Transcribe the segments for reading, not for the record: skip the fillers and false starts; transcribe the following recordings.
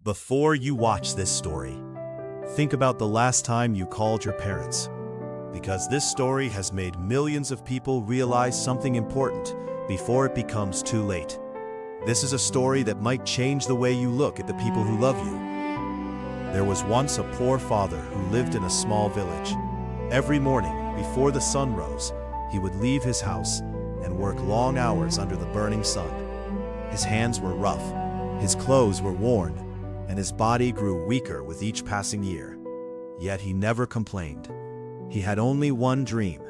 Before you watch this story, think about the last time you called your parents, because this story has made millions of people realize something important before it becomes too late. This is a story that might change the way you look at the people who love you. There was once a poor father who lived in a small village. Every morning, before the sun rose, he would leave his house and work long hours under the burning sun. His hands were rough, his clothes were worn, and his body grew weaker with each passing year. Yet he never complained. He had only one dream: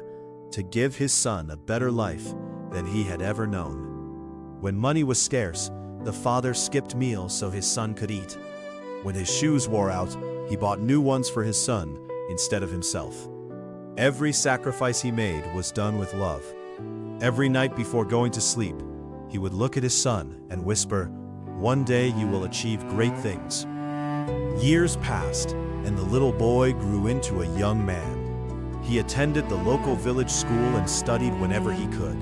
to give his son a better life than he had ever known. When money was scarce, the father skipped meals so his son could eat. When his shoes wore out, he bought new ones for his son instead of himself. Every sacrifice he made was done with love. Every night before going to sleep, he would look at his son and whisper, "One day you will achieve great things." Years passed, and the little boy grew into a young man. He attended the local village school and studied whenever he could.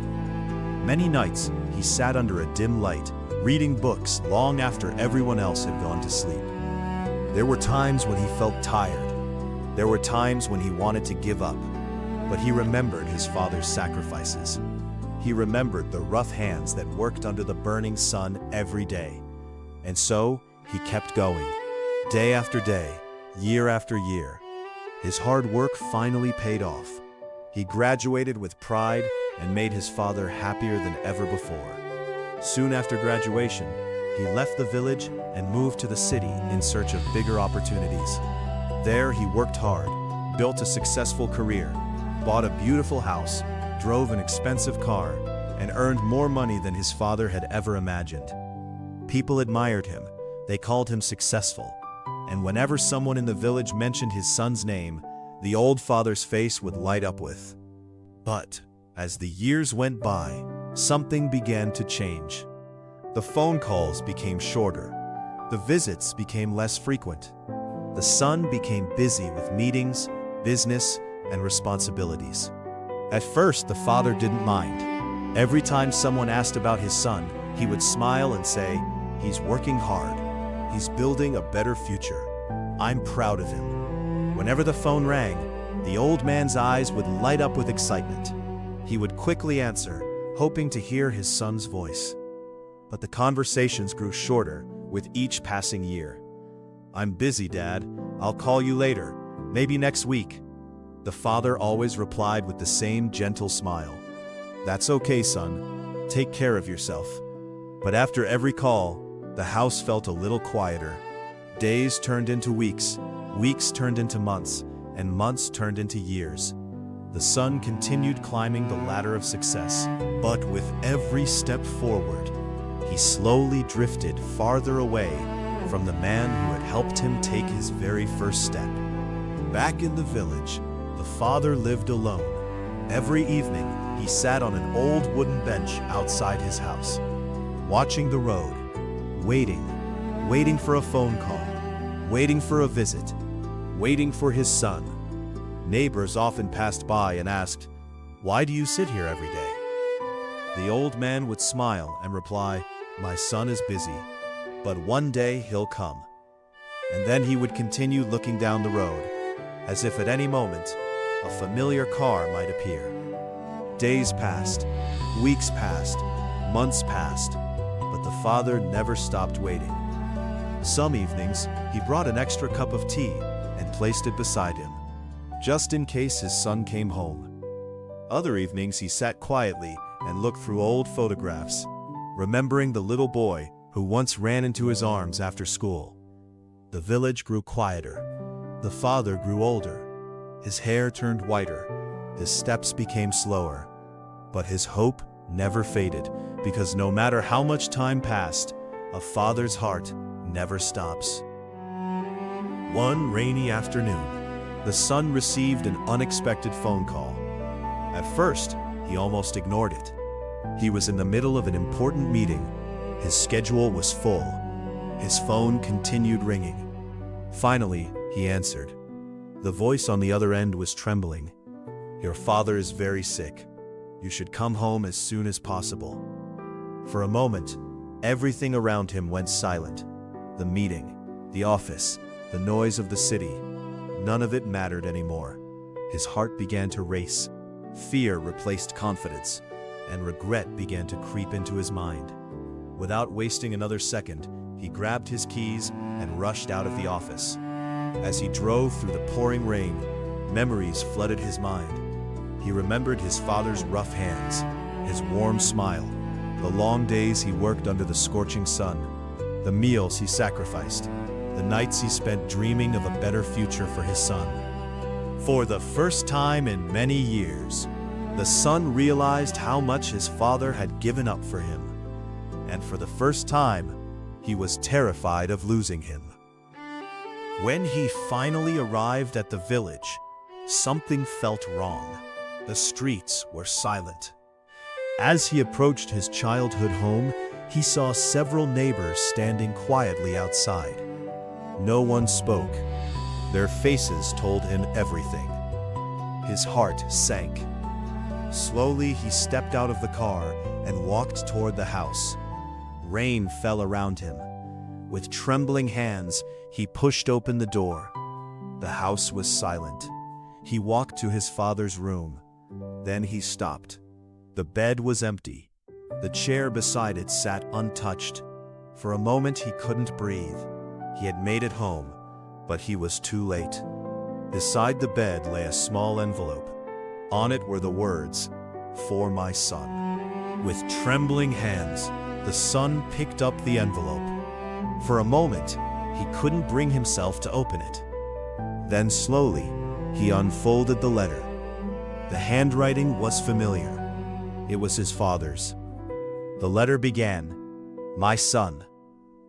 Many nights, he sat under a dim light, reading books long after everyone else had gone to sleep. There were times when he felt tired. There were times when he wanted to give up, but he remembered his father's sacrifices. He remembered the rough hands that worked under the burning sun every day. And so, he kept going, day after day, year after year. His hard work finally paid off. He graduated with pride and made his father happier than ever before. Soon after graduation, he left the village and moved to the city in search of bigger opportunities. There he worked hard, built a successful career, bought a beautiful house, drove an expensive car, and earned more money than his father had ever imagined. People admired him, they called him successful, and whenever someone in the village mentioned his son's name, the old father's face would light up with. But as the years went by, something began to change. The phone calls became shorter, the visits became less frequent. The son became busy with meetings, business, and responsibilities. At first, the father didn't mind. Every time someone asked about his son, he would smile and say, "He's working hard. He's building a better future. I'm proud of him." Whenever the phone rang, the old man's eyes would light up with excitement. He would quickly answer, hoping to hear his son's voice. But the conversations grew shorter with each passing year. "I'm busy, Dad. I'll call you later, maybe next week." The father always replied with the same gentle smile. "That's okay, son. Take care of yourself." But after every call, the house felt a little quieter. Days turned into weeks, weeks turned into months, and months turned into years. The son continued climbing the ladder of success, but with every step forward, he slowly drifted farther away from the man who had helped him take his very first step. Back in the village, the father lived alone. Every evening, he sat on an old wooden bench outside his house, watching the road, waiting for a phone call, waiting for a visit, waiting for his son. Neighbors often passed by and asked, "Why do you sit here every day?" The old man would smile and reply, "My son is busy, but one day he'll come." And then he would continue looking down the road, as if at any moment, a familiar car might appear. Days passed, weeks passed, months passed, but the father never stopped waiting. Some evenings, he brought an extra cup of tea and placed it beside him, just in case his son came home. Other evenings, he sat quietly and looked through old photographs, remembering the little boy who once ran into his arms after school. The village grew quieter. The father grew older. His hair turned whiter. His steps became slower. But his hope never faded, because no matter how much time passed, a father's heart never stops. One rainy afternoon, the son received an unexpected phone call. At first, he almost ignored it. He was in the middle of an important meeting. His schedule was full. His phone continued ringing. Finally, he answered. The voice on the other end was trembling. "Your father is very sick. You should come home as soon as possible." For a moment, everything around him went silent. The meeting, The office, the noise of the city, none of it mattered anymore. His heart began to race. Fear replaced confidence, and regret began to creep into his mind. Without wasting another second, he grabbed his keys and rushed out of the office. As he drove through the pouring rain, memories flooded his mind. He remembered his father's rough hands, his warm smile, the long days he worked under the scorching sun, the meals he sacrificed, the nights he spent dreaming of a better future for his son. For the first time in many years, the son realized how much his father had given up for him. And for the first time, he was terrified of losing him. When he finally arrived at the village, something felt wrong. The streets were silent. As he approached his childhood home, he saw several neighbors standing quietly outside. No one spoke. Their faces told him everything. His heart sank. Slowly, he stepped out of the car and walked toward the house. Rain fell around him. With trembling hands, he pushed open the door. The house was silent. He walked to his father's room. Then he stopped. The bed was empty. The chair beside it sat untouched. For a moment, he couldn't breathe. He had made it home, but he was too late. Beside the bed lay a small envelope. On it were the words, "For my son." With trembling hands, the son picked up the envelope. For a moment, he couldn't bring himself to open it. Then slowly, he unfolded the letter. The handwriting was familiar. It was his father's. The letter began, "My son,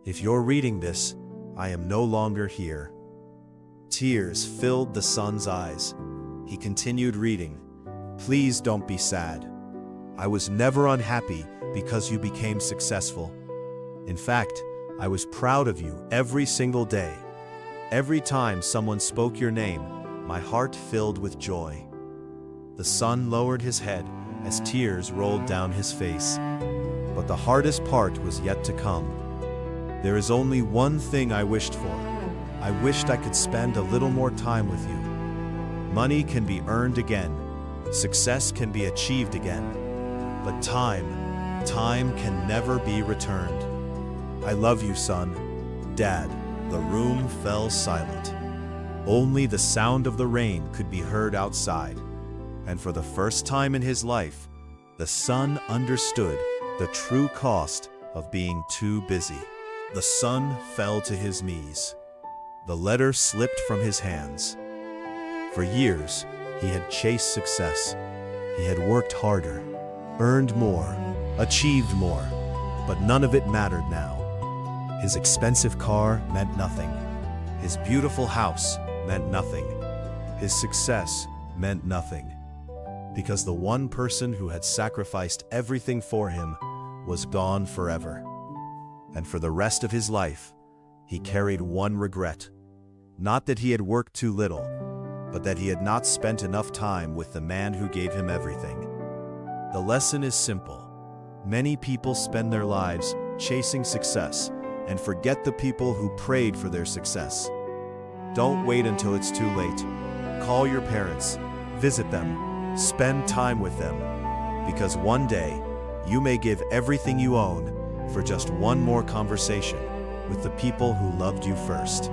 if you're reading this, I am no longer here." Tears filled the son's eyes. He continued reading, "Please don't be sad. I was never unhappy because you became successful. In fact, I was proud of you every single day. Every time someone spoke your name, my heart filled with joy." The son lowered his head as tears rolled down his face. But the hardest part was yet to come. "There is only one thing I wished for. I wished I could spend a little more time with you. Money can be earned again. Success can be achieved again. But time can never be returned. I love you, son. Dad." The room fell silent. Only the sound of the rain could be heard outside. And for the first time in his life, the son understood the true cost of being too busy. The son fell to his knees. The letter slipped from his hands. For years, he had chased success. He had worked harder, earned more, achieved more, but none of it mattered now. His expensive car meant nothing. His beautiful house meant nothing. His success meant nothing. Because the one person who had sacrificed everything for him was gone forever. And for the rest of his life, he carried one regret. Not that he had worked too little, but that he had not spent enough time with the man who gave him everything. The lesson is simple. Many people spend their lives chasing success and forget the people who prayed for their success. Don't wait until it's too late. Call your parents, visit them, spend time with them, because one day you may give everything you own for just one more conversation with the people who loved you first.